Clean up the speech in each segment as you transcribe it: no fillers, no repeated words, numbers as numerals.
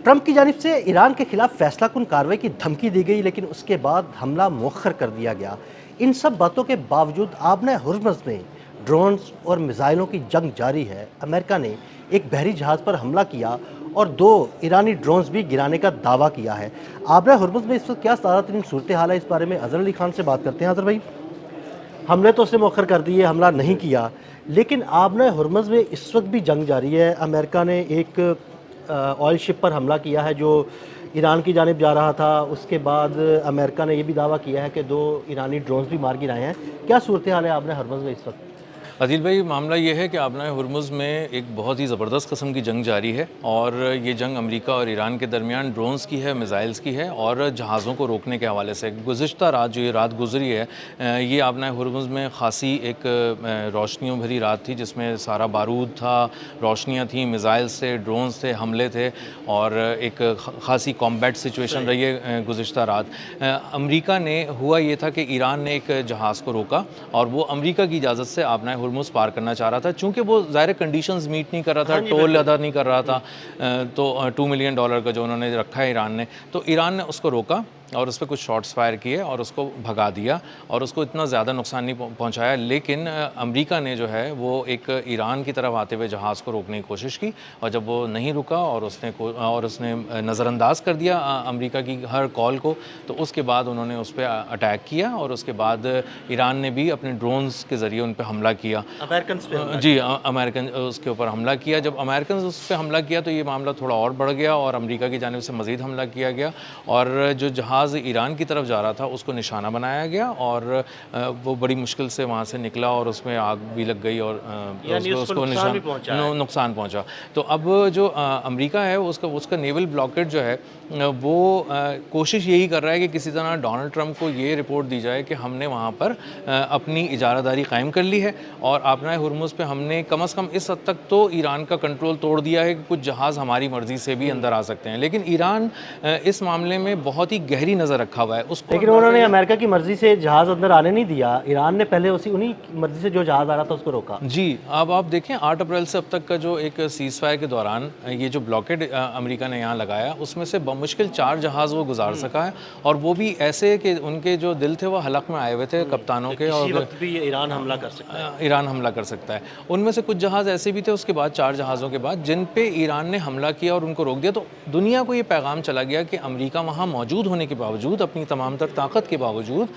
Trump کی جانب سے ایران کے خلاف فیصلہ کن کارروائی کی دھمکی دی گئی، لیکن اس کے بعد حملہ مؤخر کر دیا گیا۔ ان سب باتوں کے باوجود آبنہ ہرمز میں ڈرونز اور میزائلوں کی جنگ جاری ہے۔ امریکہ نے ایک بحری جہاز پر حملہ کیا اور 2 ایرانی ڈرونز بھی گرانے کا دعویٰ کیا ہے۔ آبنہ ہرمز میں اس وقت کیا تازہ ترین صورتحال ہے، اس بارے میں اظہر علی خان سے بات کرتے ہیں۔ اظہر بھائی، حملے تو اس نے مؤخر کر دیے، حملہ نہیں کیا، لیکن آبنہ ہرمز میں اس وقت بھی جنگ جاری ہے۔ امریکہ نے ایک آئل شپ پر حملہ کیا ہے جو ایران کی جانب جا رہا تھا۔ اس کے بعد امریکہ نے یہ بھی دعویٰ کیا ہے کہ 2 ایرانی ڈرونز بھی مار گرائے ہیں۔ کیا صورتحال ہے آبنہ ہرمز میں اس وقت؟ عادل بھائی، معاملہ یہ ہے کہ آبنہ ہرمز میں ایک بہت ہی زبردست قسم کی جنگ جاری ہے، اور یہ جنگ امریکہ اور ایران کے درمیان ڈرونز کی ہے، میزائلز کی ہے، اور جہازوں کو روکنے کے حوالے سے۔ گزشتہ رات جو یہ رات گزری ہے، یہ آبنہ ہرمز میں خاصی ایک روشنیوں بھری رات تھی، جس میں سارا بارود تھا، روشنیاں تھیں، میزائلز تھے، ڈرونز تھے، حملے تھے، اور ایک خاصی کامبیٹ سچویشن رہی ہے گزشتہ رات۔ امریکہ نے ہوا یہ تھا کہ ایران نے ایک جہاز کو روکا، اور وہ امریکہ کی اجازت سے آبنہ ہرمز پار کرنا چاہ رہا تھا، چونکہ وہ ظاہر کنڈیشنز میٹ نہیں کر رہا تھا، ٹول ادا نہیں کر رہا تھا، تو $2 ملین کا جو انہوں نے رکھا ہے ایران نے، تو ایران نے اس کو روکا اور اس پہ کچھ شاٹس فائر کیے اور اس کو بھگا دیا، اور اس کو اتنا زیادہ نقصان نہیں پہنچایا۔ لیکن امریکہ نے جو ہے وہ ایک ایران کی طرف آتے ہوئے جہاز کو روکنے کی کوشش کی، اور جب وہ نہیں رکا اور اس نے نظر انداز کر دیا امریکہ کی ہر کال کو، تو اس کے بعد انہوں نے اس پہ اٹیک کیا، اور اس کے بعد ایران نے بھی اپنے ڈرونز کے ذریعے ان پہ حملہ کیا۔ جی، امریکن اس کے اوپر حملہ کیا۔ جب امریکنز اس پہ حملہ کیا تو یہ معاملہ تھوڑا اور بڑھ گیا، اور امریکہ کی جانب سے مزید حملہ کیا گیا، اور جو جہاز ایران کی طرف جا رہا تھا اس کو نشانہ بنایا گیا، اور وہ بڑی مشکل سے وہاں سے نکلا، اور اس میں آگ بھی لگ گئی، اور اس کو نقصان پہنچا۔ تو اب جو امریکہ ہے اس کا نیول بلاکیڈ جو ہے وہ کوشش یہی کر رہا ہے کہ کسی طرح ڈونلڈ ٹرمپ کو یہ رپورٹ دی جائے کہ ہم نے وہاں پر اپنی اجارہ داری قائم کر لی ہے، اور آبنہ ہرمز پہ ہم نے کم از کم اس حد تک تو ایران کا کنٹرول توڑ دیا ہے کہ کچھ جہاز ہماری مرضی سے بھی اندر آ سکتے ہیں۔ لیکن ایران اس معاملے میں بہت ہی گہری نظر رکھا ہوا ہے۔ لیکن انہوں نے امریکہ کی مرضی سے جہاز اندر آنے نہیں دیا، ایران نے پہلے انہی کی مرضی سے جو جہاز آ رہا تھا اس کو روکا۔ جی، اب آپ دیکھیں 8 اپریل سے اب تک کا جو ایک سیز فائر کے دوران یہ جو بلاکیڈ امریکہ نے یہاں لگایا، اس میں سے بمشکل 4 جہاز وہ گزار سکا ہے، اور وہ بھی ایسے کہ ان کے جو دل تھے وہ حلق میں آئے ہوئے تھے کپتانوں کے، اور بھی ایران حملہ کر سکتا ہے۔ ایران حملہ کر سکتا ہے۔ ان میں سے کچھ جہاز ایسے بھی تھے اس کے بعد 4 جہازوں کے بعد جن پہ ایران نے حملہ کیا اور ان کو روک دیا۔ تو دنیا کو یہ پیغام چلا گیا کہ امریکہ وہاں موجود ہونے کے باوجود، اپنی تمام تر طاقت کے باوجود،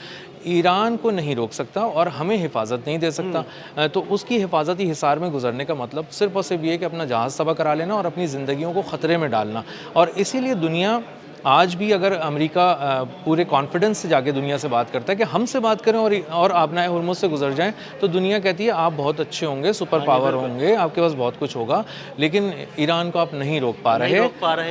ایران کو نہیں روک سکتا اور ہمیں حفاظت نہیں دے سکتا۔ تو اس کی حفاظتی حصار میں گزرنے کا مطلب صرف اور صرف یہ ہے کہ اپنا جہاز تباہ کرا لینا اور اپنی زندگیوں کو خطرے میں ڈالنا۔ اور اسی لیے دنیا آج بھی، اگر امریکہ پورے کانفیڈنس سے جا کے دنیا سے بات کرتا ہے کہ ہم سے بات کریں اور آبنہ ہرمز سے گزر جائیں، تو دنیا کہتی ہے آپ بہت اچھے ہوں گے، سپر پاور ہوں گے، آپ کے پاس بہت کچھ ہوگا، لیکن ایران کو آپ نہیں روک پا رہے،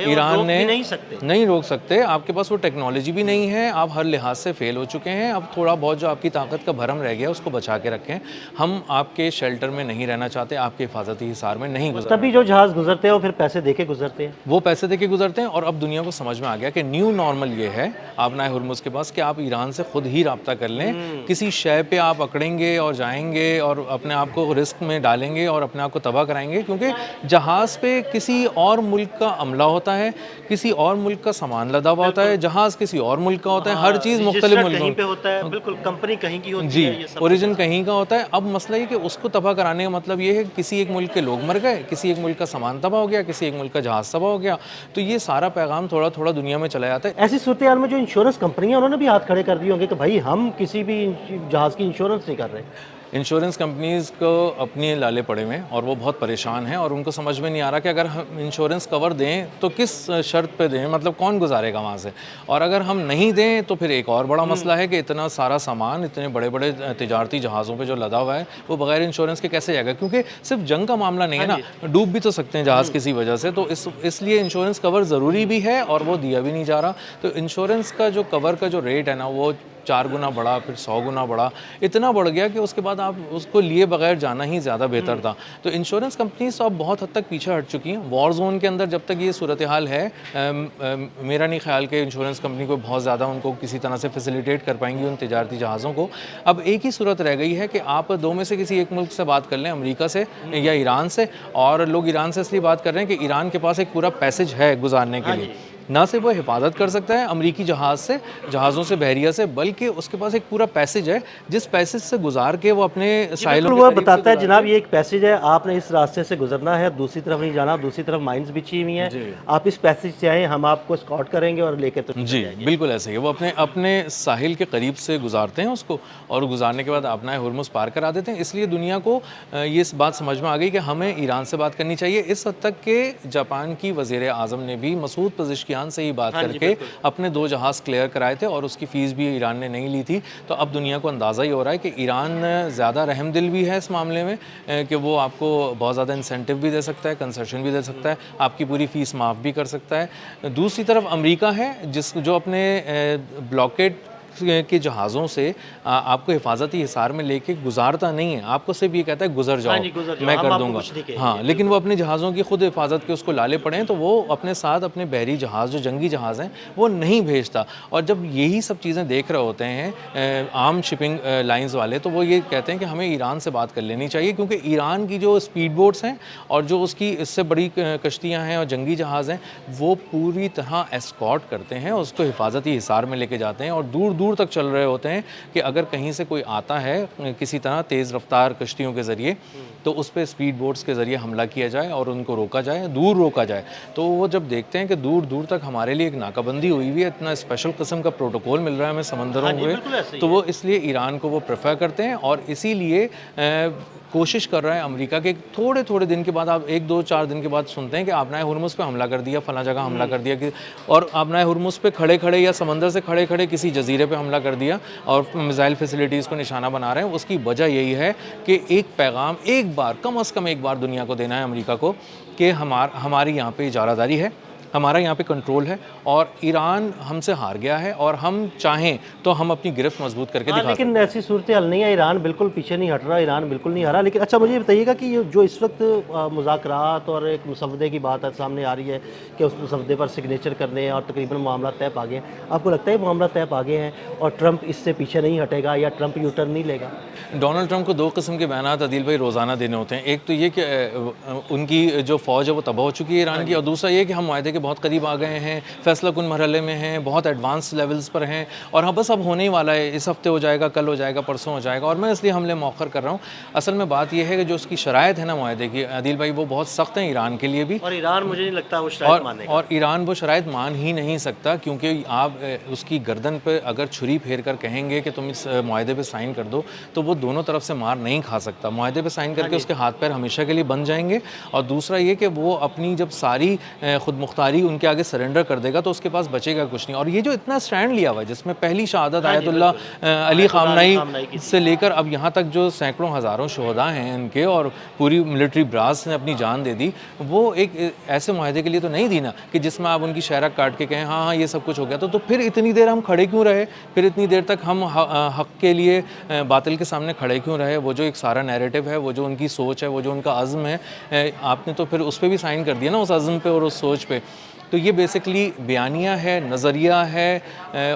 ایران نے نہیں روک سکتے، آپ کے پاس وہ ٹیکنالوجی بھی نہیں ہے، آپ ہر لحاظ سے فیل ہو چکے ہیں۔ اب تھوڑا بہت جو آپ کی طاقت کا بھرم رہ گیا اس کو بچا کے رکھیں، ہم آپ کے شیلٹر میں نہیں رہنا چاہتے، آپ کے حفاظتی حصار میں نہیں گزرنا۔ تبھی جو جہاز گزرتے ہیں وہ پھر پیسے دے کے گزرتے ہیں، وہ پیسے دے کے گزرتے ہیں، اور اب دنیا کو سمجھ میں آ گیا کہ نیو نارمل یہ ہے آبنہ ہرمز کے پاس کہ آپ ایران سے خود ہی رابطہ کر لیں، کسی شے پہ آپ اکڑیں گے اور جائیں گے اور اپنے آپ کو رسک میں ڈالیں گے اور اپنے آپ کو تباہ کرائیں گے، کیونکہ جہاز پہ کسی اور ملک کا عملہ ہوتا ہے، کسی اور ملک کا سامان لدا ہوا ہوتا ہے، جہاز کسی اور ملک کا ہوتا ہے، ہر چیز مختلف ملکوں پہ ہوتا ہے، بالکل کمپنی کہیں کی ہوتی ہے، جی، اوریجن کہیں کا ہوتا ہے۔ اب مسئلہ یہ کہ اس کو تباہ کرانے کا مطلب یہ ہے کہ کسی ایک ملک کے لوگ مر گئے، کسی ایک ملک کا سامان تباہ ہو گیا، کسی ایک ملک کا جہاز تباہ ہو گیا، تو یہ سارا پیغام تھوڑا تھوڑا دنیا میں چلا جاتا ہے۔ ایسی صورتحال میں جو انشورنس کمپنیاں انہوں نے بھی ہاتھ کھڑے کر دیے ہوں گے کہ بھائی ہم کسی بھی جہاز کی انشورنس نہیں کر رہے۔ انشورنس کمپنیز کو اپنے لالے پڑے ہوئے ہیں اور وہ بہت پریشان ہیں، اور ان کو سمجھ میں نہیں آ رہا کہ اگر ہم انشورنس کور دیں تو کس شرط پہ دیں، مطلب کون گزارے گا وہاں سے، اور اگر ہم نہیں دیں تو پھر ایک اور بڑا مسئلہ ہے کہ اتنا سارا سامان اتنے بڑے بڑے تجارتی جہازوں پہ جو لدا ہوا ہے وہ بغیر انشورنس کے کیسے جائے گا، کیونکہ صرف جنگ کا معاملہ نہیں ہے نا، ڈوب بھی تو سکتے ہیں جہاز کسی وجہ سے، تو اس لیے انشورنس کور ضروری بھی ہے اور وہ دیا بھی نہیں جا رہا۔ تو انشورنس کا جو کور کا جو ریٹ ہے نا وہ 4 गुना बढ़ा, फिर 100 गुना बढ़ा, इतना बढ़ गया कि उसके बाद आप उसको लिए बगैर जाना ही ज़्यादा बेहतर था। तो इंश्योरेंस कंपनीज तो अब बहुत हद तक पीछे हट चुकी हैं। वॉर जोन के अंदर जब तक ये सूरत हाल है, मेरा नहीं ख्याल कि इंश्योरेंस कंपनी को बहुत ज़्यादा उनको किसी तरह से फैसिलिटेट कर पाएंगी उन तिजारती जहाज़ों को। अब एक ही सूरत रह गई है कि आप दो में से किसी एक मुल्क से बात कर लें, अमेरिका से या ईरान से, और लोग ईरान से इसलिए बात कर रहे हैं कि ईरान के पास एक पूरा पैसेज है गुजारने के लिए। ना सिर्फ वो हिफाजत कर सकता है अमरीकी जहाज़ों से, बहरिया से, बल्कि उसके पास एक पूरा पैसेज है जिस पैसेज से गुजार के वो अपने साइलों बिल्कुल, वो बताता है जनाब ये एक पैसेज है, आपने इस रास्ते से गुजरना है, दूसरी तरफ नहीं जाना, दूसरी तरफ माइंस बिछी हुई हैं, आप इस पैसेज से आए, हम आपको स्कॉट करेंगे और लेके तो जी बिल्कुल ऐसे ही है। वो अपने साहिल के करीब से गुजारते हैं उसको, और गुजारने के बाद अपना हुर्मुज़ पार करा देते हैं। इसलिए दुनिया को ये इस बात समझ में आ गई कि हमें ईरान से बात करनी चाहिए। इस हद तक कि जापान की वज़ीर आज़म ने भी मसूद पज़ेश्कियान से ही बात करके अपने 2 जहाज़ क्लियर कराए थे, और उसकी फ़ीस भी ईरान ने नहीं ली थी। तो अब दुनिया को अंदाज़ा ही हो रहा है कि ईरान ज़्यादा रहमदिल भी है इस मामले में, कि वो आपको बहुत ज़्यादा इंसेंटिव भी दे सकता है, कंसेशन भी दे सकता है, आपकी पूरी फ़ीस माफ़ भी कर सकता है। दूसरी तरफ अमेरिका है जो अपने ब्लॉकेड के जहाज़ों से आपको हिफाजती हिसार में लेके गुजारता नहीं है, आपको सिर्फ ये कहता है गुजर जाओ, मैं कर दूंगा। हाँ, लेकिन वो अपने जहाज़ों की खुद हिफाजत के उसको लाले पड़े हैं, तो वो अपने साथ अपने बहरी जहाज़ जो जंगी जहाज़ हैं वो नहीं भेजता। और जब यही सब चीज़ें देख रहे होते हैं आम शिपिंग लाइंस वाले, तो वो ये कहते हैं कि हमें ईरान से बात कर लेनी चाहिए, क्योंकि ईरान की जो स्पीड बोट्स हैं और जो उसकी इससे बड़ी कश्तियाँ हैं और जंगी जहाज़ हैं, वो पूरी तरह एस्कॉर्ट करते हैं, उसको हिफाजती हिसार में लेके जाते हैं और दूर दूर तक चल रहे होते हैं कि अगर कहीं से कोई आता है किसी तरह तेज़ रफ्तार कश्तियों के ज़रिए, तो उस पर स्पीड बोट्स के ज़रिए हमला किया जाए और उनको रोका जाए, दूर रोका जाए। तो वो जब देखते हैं कि दूर दूर तक हमारे लिए एक नाकाबंदी हुई हुई है, इतना स्पेशल किस्म का प्रोटोकॉल मिल रहा है हमें समंदरों में, तो वो इसलिए ईरान को वो प्रेफर करते हैं। और इसीलिए कोशिश कर रहा है अमेरिका के थोड़े थोड़े दिन के बाद, आप 1-2-4 दिन के बाद सुनते हैं कि आबनाए हुर्मुज़ पे हमला कर दिया, फला जगह हमला कर दिया, कि और आबनाए हुर्मुज़ पे खड़े खड़े या समंदर से खड़े खड़े किसी जजीरे पे हमला कर दिया और मिसाइल फैसिलिटीज़ को निशाना बना रहे हैं। उसकी वजह यही है कि एक पैगाम एक बार, कम अज़ कम एक बार दुनिया को देना है अमेरिका को कि हमारी यहाँ पे इजारादारी है, हमारा यहाँ पे कंट्रोल है, और ईरान हमसे हार गया है, और हम चाहें तो हम अपनी गिरफ्त मजबूत करके दिखा सकते हैं। लेकिन ऐसी सूरत हाल नहीं है, ईरान बिल्कुल पीछे नहीं हट रहा, ईरान बिल्कुल नहीं हारा। लेकिन अच्छा, मुझे ये बताइएगा कि ये जो इस वक्त मुज़ाकरात और एक मुसवदे की बात सामने आ रही है कि उस मुसवदे पर सिग्नेचर करने हैं और तकरीबन मामला तय पा गए हैं, आपको लगता है मामला तय पा गए हैं और ट्रंप इससे पीछे नहीं हटेगा या ट्रंप यू टर्न नहीं लेगा? डोनाल्ड ट्रंप को 2 किस्म के बयानात अदील भाई रोज़ाना देने होते हैं। एक तो ये कि उनकी जो फ़ौज है वो तबाह हो चुकी है ईरान की, और दूसरा ये कि हम मुआहदे के बहुत करीब आ गए हैं, फैसला कुन मरहले में हैं, बहुत एडवांस लेवल्स पर हैं, और हाँ बस अब होने ही वाला है, इस हफ्ते हो जाएगा, कल हो जाएगा, परसों हो जाएगा, और मैं इसलिए हमले मौखर कर रहा हूँ। असल में बात यह है कि जो उसकी शराइत है ना मुआहदे की, अदील भाई, वो बहुत सख्त हैं ईरान के लिए भी, और ईरान मुझे नहीं लगता वो शराइत मानेगा, और ईरान वो शराइत मान ही नहीं सकता, क्योंकि आप उसकी गर्दन पर अगर छुरी फेर कर कहेंगे कि तुम इस मुआहदे पर साइन कर दो, तो वो दोनों तरफ से मार नहीं खा सकता। मुआहदे पे साइन करके उसके हाथ पैर हमेशा के लिए बन जाएंगे, और दूसरा ये कि वो अपनी जब सारी खुद मुख्तारी उनके आगे सरेंडर कर देगा तो उसके पास बचेगा कुछ नहीं। और ये जो इतना स्टैंड लिया हुआ है, जिसमें पहली शहादत आयतुल्ला अली ख़ामनेई से लेकर अब यहाँ तक जो सैकड़ों हज़ारों शोहदा हैं इनके, और पूरी मिलिट्री ब्रास ने अपनी जान दे दी, वो एक ऐसे मुआहदे के लिए तो नहीं दी ना कि जिसमें आप उनकी शहरा काट के कहें हाँ हाँ ये सब कुछ हो गया। तो फिर इतनी देर हम खड़े क्यों रहे, फिर इतनी देर तक हम हक़ के लिए बातिल के सामने खड़े क्यों रहे? वो जो एक सारा नैरेटिव है, वो जो उनकी सोच है, वो जो उनका अज़्म है, आपने तो फिर उस पर भी साइन कर दिया ना, उस अज़्म पे और उस सोच पे। तो ये बेसिकली बयानिया है, नज़रिया है,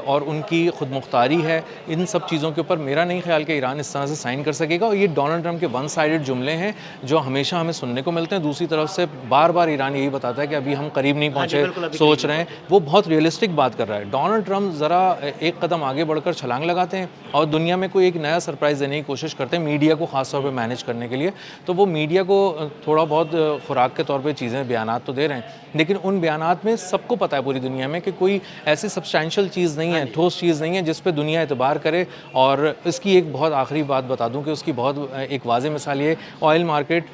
और उनकी खुद मुख्तारी है। इन सब चीज़ों के ऊपर मेरा नहीं ख्याल कि ईरान इस तरह से साइन कर सकेगा, और ये डोनाल्ड ट्रंप के वन साइडेड जुमले हैं जो हमेशा हमें सुनने को मिलते हैं। दूसरी तरफ से बार बार ईरान यही बताता है कि अभी हम करीब नहीं पहुँचे, सोच रहे हैं। वो बहुत रियलिस्टिक बात कर रहा है। डोनाल्ड ट्रंप ज़रा एक कदम आगे बढ़कर छलांग लगाते हैं और दुनिया में कोई एक नया सरप्राइज़ देने की कोशिश करते हैं, मीडिया को ख़ास तौर पर मैनेज करने के लिए। तो वो मीडिया को थोड़ा बहुत खुराक के तौर पर चीज़ें, बयानात तो दे रहे हैं, लेकिन उन बयानात में सबको पता है पूरी दुनिया में कि कोई ऐसी सब्सटैंशियल चीज़ नहीं है, ठोस चीज़ नहीं है जिस पे दुनिया एतबार करे। और इसकी एक बहुत आखिरी बात बता दूं कि उसकी बहुत एक वाज़ेह मिसाल ये, ऑयल मार्केट,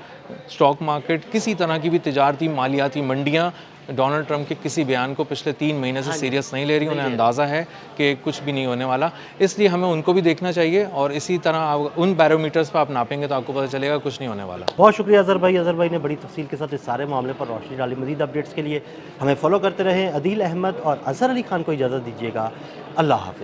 स्टॉक मार्केट, किसी तरह की भी तिजारती मालियाती मंडियाँ डोनाल्ड ट्रंप के किसी बयान को पिछले 3 महीने से सीरियस नहीं ले रही। उन्हें अंदाज़ा है कि कुछ भी नहीं होने वाला, इसलिए हमें उनको भी देखना चाहिए, और इसी तरह उन बैरोमीटर्स पर आप नापेंगे तो आपको पता चलेगा कुछ नहीं होने वाला। बहुत शुक्रिया अज़हर भाई। अज़हर भाई ने बड़ी तफसील के साथ इस सारे मामले पर रोशनी डाली। मज़ीद अपडेट्स के लिए हमें फॉलो करते रहें। अदील अहमद और अज़हर अली खान को इजाज़त दीजिएगा। अल्लाह हाफ़िज़।